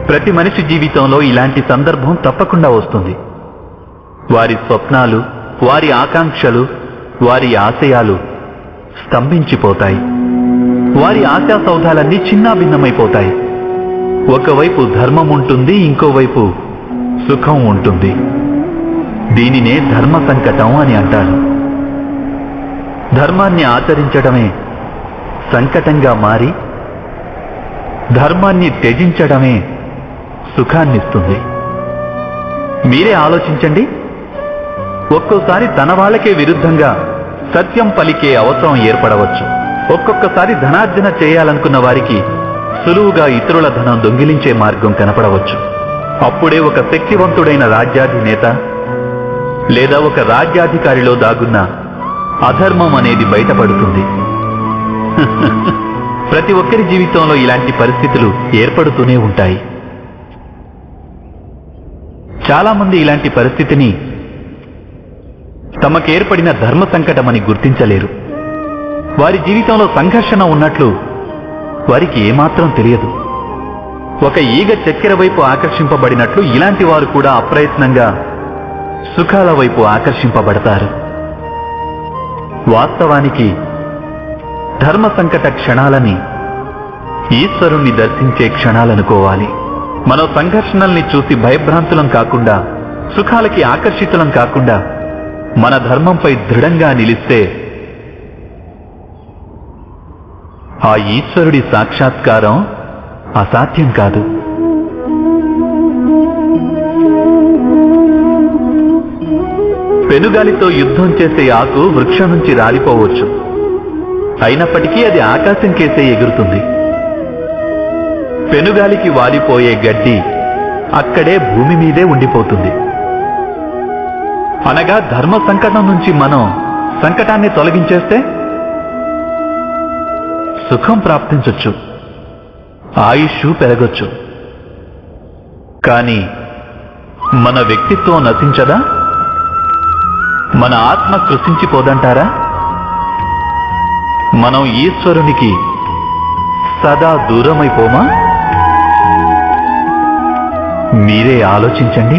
ప్రతి మనిషి జీవితంలో ఇలాంటి సందర్భం తప్పకుండా వస్తుంది. వారి స్వప్నాలు, వారి ఆకాంక్షలు, వారి ఆశయాలు స్తంభించిపోతాయి. వారి ఆశా సౌధాలన్నీ చిన్నాభిన్నమైపోతాయి. ఒకవైపు ధర్మం ఉంటుంది, ఇంకోవైపు సుఖం ఉంటుంది. దీనినే ధర్మ సంకటం అని అంటారు. ధర్మాన్ని ఆచరించడమే సంకటంగా మారి ధర్మాన్ని త్యజించడమే సుఖాన్నిస్తుంది. మీరే ఆలోచించండి. ఒక్కోసారి తన వాళ్ళకే విరుద్ధంగా సత్యం పలికే అవసరం ఏర్పడవచ్చు. ఒక్కొక్కసారి ధనార్జన చేయాలనుకున్న వారికి సులువుగా ఇతరుల ధనం దొంగిలించే మార్గం కనపడవచ్చు. అప్పుడే ఒక శక్తివంతుడైన రాజ్యాధినేత లేదా ఒక రాజ్యాధికారిలో దాగున్న అధర్మం అనేది బయటపడుతుంది. ప్రతి ఒక్కరి జీవితంలో ఇలాంటి పరిస్థితులు ఏర్పడుతూనే ఉంటాయి. చాలా మంది ఇలాంటి పరిస్థితిని తమకేర్పడిన ధర్మ సంకటమని గుర్తించలేరు. వారి జీవితంలో సంఘర్షణ ఉన్నట్లు వారికి ఏమాత్రం తెలియదు. ఒక ఈగ చక్కెర వైపు ఆకర్షింపబడినట్లు ఇలాంటి వారు కూడా అప్రయత్నంగా సుఖాల వైపు ఆకర్షింపబడతారు. వాస్తవానికి ధర్మ సంకట క్షణాలని ఈశ్వరుణ్ణి దర్శించే క్షణాలనుకోవాలి. మనం సంఘర్షణల్ని చూసి భయభ్రాంతులం కాకుండా, సుఖాలకి ఆకర్షితులం కాకుండా మన ధర్మంపై దృఢంగా నిలిస్తే ఆ ఈశ్వరుడి సాక్షాత్కారం అసాధ్యం కాదు. పెనుగాలితో యుద్ధం చేసే ఆకు వృక్షం నుంచి రాలిపోవచ్చు. అయినప్పటికీ అది ఆకాశం కేసే ఎగురుతుంది. పెనుగాలికి వాలిపోయే గడ్డి అక్కడే భూమి మీదే ఉండిపోతుంది. అనగా ధర్మ సంకటం నుంచి మనం సంకటాన్ని తొలగించేస్తే సుఖం ప్రాప్తించొచ్చు, ఆయుష్ పెరగొచ్చు. కానీ మన వ్యక్తిత్వం నశించదా? మన ఆత్మ కృషించిపోదంటారా? మనం ఈశ్వరునికి సదా దూరమైపోమా? మీరే ఆలోచించండి.